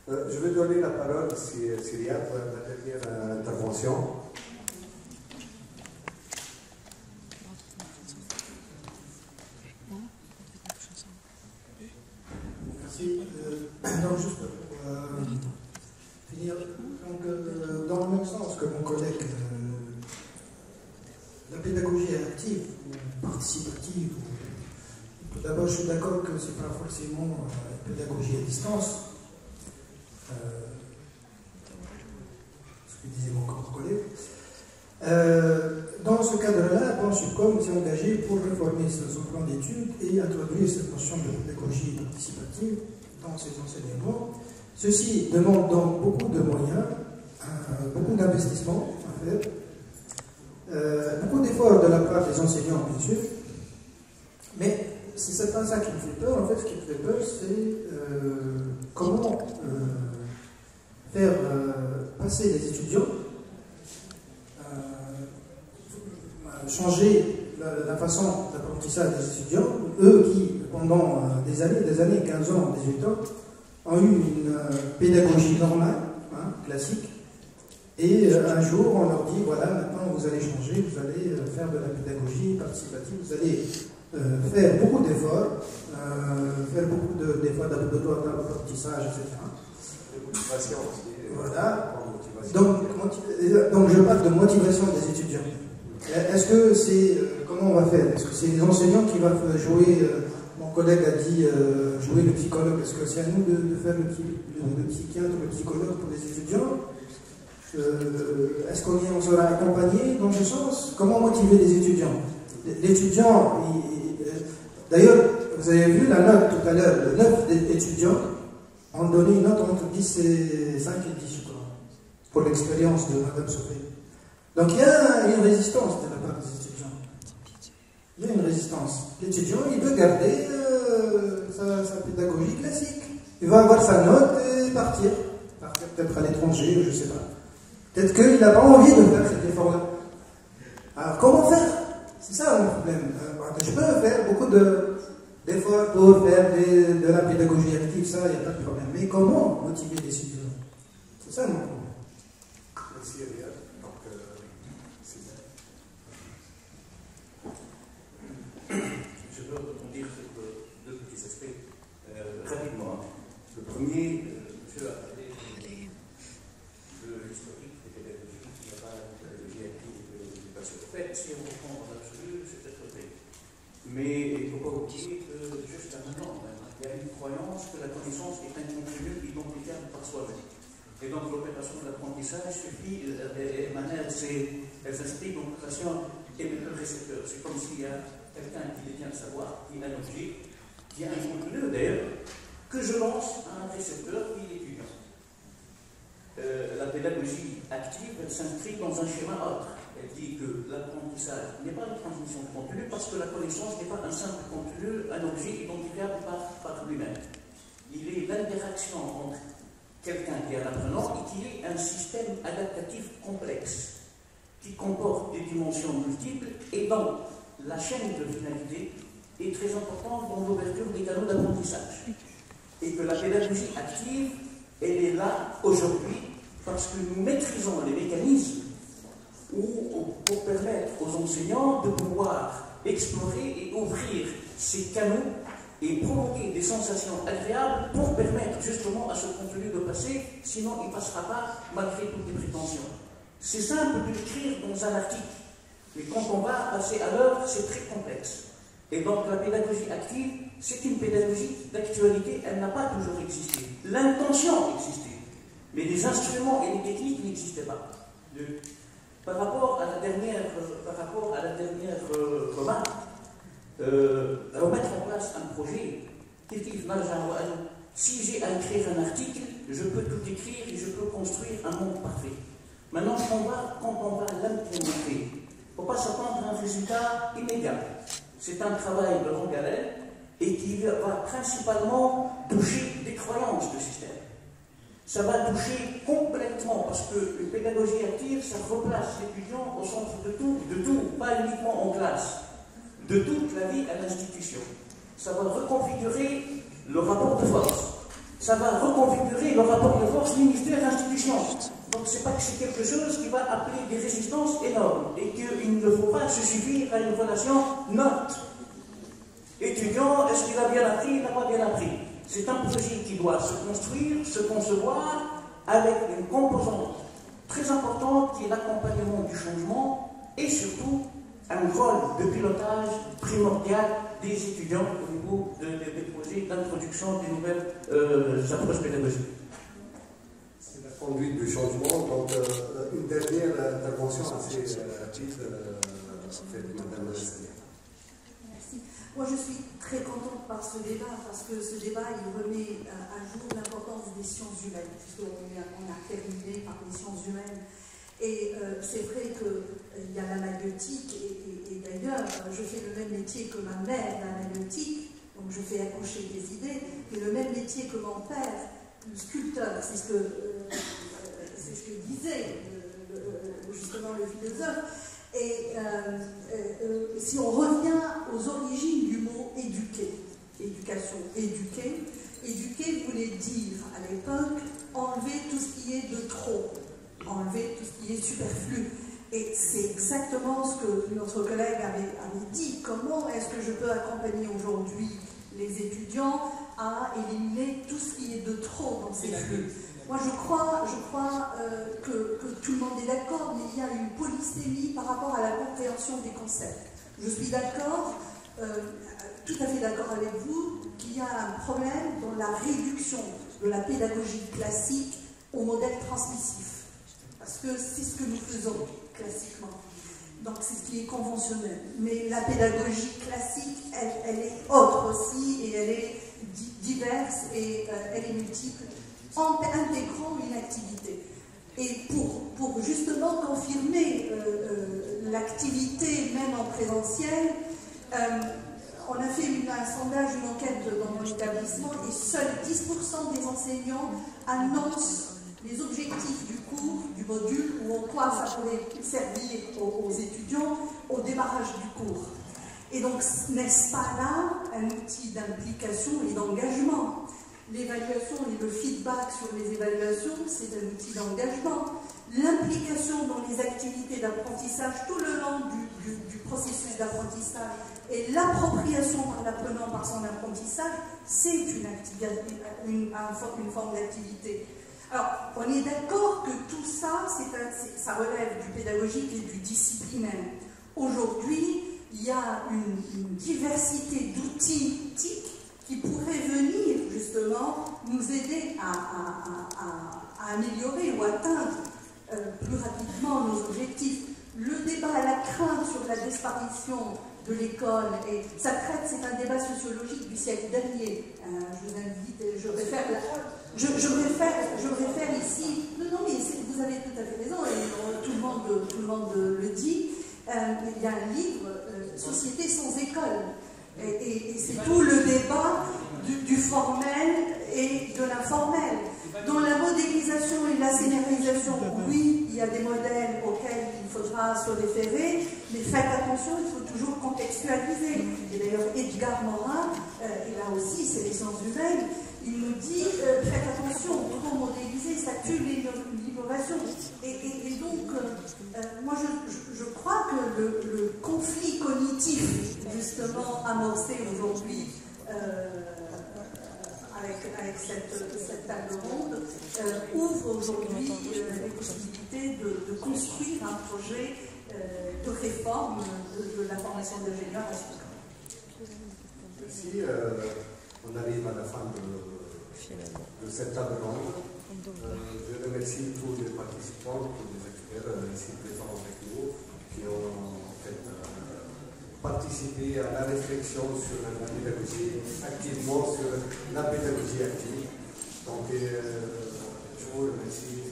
Je vais donner la parole à Syria pour la dernière intervention. Merci. Donc, juste pour finir, donc, dans le même sens que mon collègue, la pédagogie est active ou participative. Tout d'abord, je suis d'accord que ce n'est pas forcément une pédagogie à distance. Ce que disait mon collègue. Dans ce cadre-là, bon, Subcom s'est engagé pour réformer son plan d'études et introduire cette notion de pédagogie participative dans ses enseignements. Ceci demande donc beaucoup de moyens, beaucoup d'investissements à faire, beaucoup d'efforts de la part des enseignants, bien sûr. Mais c'est pas ça qui me fait peur. En fait, ce qui me fait peur, c'est comment faire passer les étudiants, changer la façon d'apprentissage des étudiants, eux qui, pendant des années, 15 ans, 18 ans, ont eu une pédagogie normale, classique, et un jour on leur dit, voilà, maintenant vous allez changer, vous allez faire de la pédagogie participative, vous allez faire beaucoup d'efforts, faire beaucoup d'efforts d'apprentissage, etc. De motivation aussi. Voilà. Donc je parle de motivation des étudiants. Est-ce que c'est, comment on va faire? Est-ce que c'est les enseignants qui vont jouer, mon collègue a dit jouer le psychologue, est-ce que c'est à nous de faire le psychiatre, le psychologue pour les étudiants? Est-ce qu'on sera accompagné dans ce sens? Comment motiver les étudiants? L'étudiant, d'ailleurs, vous avez vu la note tout à l'heure, le 9 étudiants ont donné une note entre 10 et 5 et 10, je crois, pour l'expérience de Mme Sophie. Donc il y a une résistance de la part des étudiants. Il y a une résistance. L'étudiant, il veut garder sa pédagogie classique. Il va avoir sa note et partir peut-être à l'étranger, je ne sais pas. Peut-être qu'il n'a pas envie de faire cet effort-là. Alors comment faire? C'est ça mon problème. Je peux faire beaucoup d'efforts pour faire de la pédagogie active, ça, il n'y a pas de problème. Mais comment motiver les étudiants? C'est ça mon problème. Merci, Elias. Donc, je veux rebondir sur deux petits aspects rapidement. Le premier, monsieur a parlé de l'historique des pédagogies, il n'y a pas de pédagogie active et de l'éducation. En fait, si on reprend en absolu, c'est peut-être vrai. Mais il ne faut pas oublier que jusqu'à maintenant, il y a une croyance que la connaissance est un contenu identifiable par soi-même. Et donc l'opération de l'apprentissage suffit, elle s'inspire dans l'opération émetteur-récepteur. C'est comme s'il y a quelqu'un qui détient le savoir, qui a un objet, qui a un contenu d'ailleurs, que je lance à un récepteur qui est l'étudiant. La pédagogie active, elle s'inscrit dans un schéma autre. Elle dit que l'apprentissage n'est pas une transmission de contenu parce que la connaissance n'est pas un simple contenu, un objet identifiable par lui-même. Il est l'interaction entre quelqu'un qui est un apprenant et qui est un système adaptatif complexe qui comporte des dimensions multiples et dont la chaîne de finalité est très importante dans l'ouverture des canaux d'apprentissage. Et que la pédagogie active, elle est là aujourd'hui parce que nous maîtrisons les mécanismes pour permettre aux enseignants de pouvoir explorer et ouvrir ces canaux et provoquer des sensations agréables pour permettre justement à ce contenu de passer, sinon il ne passera pas malgré toutes les prétentions. C'est simple de l'écrire dans un article, mais quand on va passer à l'œuvre, c'est très complexe. Et donc la pédagogie active, c'est une pédagogie d'actualité, elle n'a pas toujours existé. L'intention existait, mais les instruments et les techniques n'existaient pas. Par rapport à la dernière remarque, remettre en place un projet, si j'ai à écrire un article, je peux tout écrire et je peux construire un monde parfait. Maintenant, quand on va l'implémenter, il ne faut pas s'attendre à un résultat immédiat. C'est un travail de longue haleine et qui va principalement toucher des croyances de système. Ça va toucher complètement, parce que une pédagogie active, ça replace l'étudiant au centre de tout, pas uniquement en classe, de toute la vie à l'institution. Ça va reconfigurer le rapport de force. ça va reconfigurer le rapport de force ministère-institution. Donc c'est pas que c'est quelque chose qui va appeler des résistances énormes et qu'il ne faut pas se suffire à une relation note. Étudiant, est-ce qu'il a bien appris, il n'a pas bien appris? C'est un projet qui doit se construire, se concevoir avec une composante très importante qui est l'accompagnement du changement et surtout un rôle de pilotage primordial des étudiants au niveau des projets d'introduction des nouvelles approches pédagogiques. C'est la conduite du changement. Donc, une dernière intervention assez rapide, Madame la Sénatrice. Merci. Moi, je suis très contente par ce débat, parce que ce débat, il remet à jour l'importance des sciences humaines, puisqu'on a terminé par les sciences humaines. Et c'est vrai qu'il y a l'anagnotique, et d'ailleurs, je fais le même métier que ma mère, l'anagnotique, donc je fais accoucher des idées, mais le même métier que mon père, le sculpteur, c'est ce que disait justement le philosophe. Et si on revient aux origines du mot éduquer, éducation, éduquer voulait dire à l'époque enlever tout ce qui est de trop, enlever tout ce qui est superflu. Et c'est exactement ce que notre collègue avait dit. Comment est-ce que je peux accompagner aujourd'hui les étudiants à éliminer tout ce qui est de trop dans ces flux? Moi, je crois que tout le monde est d'accord, mais il y a une polysémie par rapport à la compréhension des concepts. Je suis d'accord, tout à fait d'accord avec vous, qu'il y a un problème dans la réduction de la pédagogie classique au modèle transmissif. Parce que c'est ce que nous faisons classiquement. Donc c'est ce qui est conventionnel. Mais la pédagogie classique, elle est autre aussi, et elle est diverse, et elle est multiple, en intégrant une activité. Et pour justement confirmer l'activité, même en présentiel, on a fait un sondage, une enquête dans mon établissement, et seuls 10% des enseignants annoncent les objectifs du cours, du module, ou en quoi ça pourrait servir aux étudiants au démarrage du cours. Et donc, n'est-ce pas là un outil d'implication et d'engagement? L'évaluation et le feedback sur les évaluations, c'est un outil d'engagement. L'implication dans les activités d'apprentissage tout le long du processus d'apprentissage et l'appropriation par l'apprenant par son apprentissage, c'est une forme d'activité. Alors, on est d'accord que tout ça, ça relève du pédagogique et du disciplinaire. Aujourd'hui, il y a une diversité d'outils TIC qui pourraient venir justement nous aider à améliorer ou atteindre plus rapidement nos objectifs. Le débat à la crainte sur la disparition de l'école, et ça traite, c'est un débat sociologique du siècle dernier. Je vous invite, je réfère ici, non mais vous avez tout à fait raison, et tout le monde le dit, il y a un livre, Société sans école, et c'est tout le débat du formel et de l'informel. Dans la modélisation et la scénarisation, oui, il y a des modèles auxquels il faudra se référer, mais faites attention, il faut toujours contextualiser. Et d'ailleurs, Edgar Morin, et là aussi, c'est les sciences humaines, il nous dit, faites attention, trop modéliser, ça tue l'innovation. Et donc, moi, je crois que le conflit cognitif, justement, amorcé aujourd'hui, avec cette table ronde, ouvre aujourd'hui les possibilités de construire un projet de réforme de la formation d'ingénieurs à Chicago. Merci. On arrive à la fin de cette table ronde. Je remercie tous les participants, tous les experts ici présents avec nous, qui ont en fait participer à la réflexion sur la pédagogie, activement sur la pédagogie active. Donc, je vous remercie.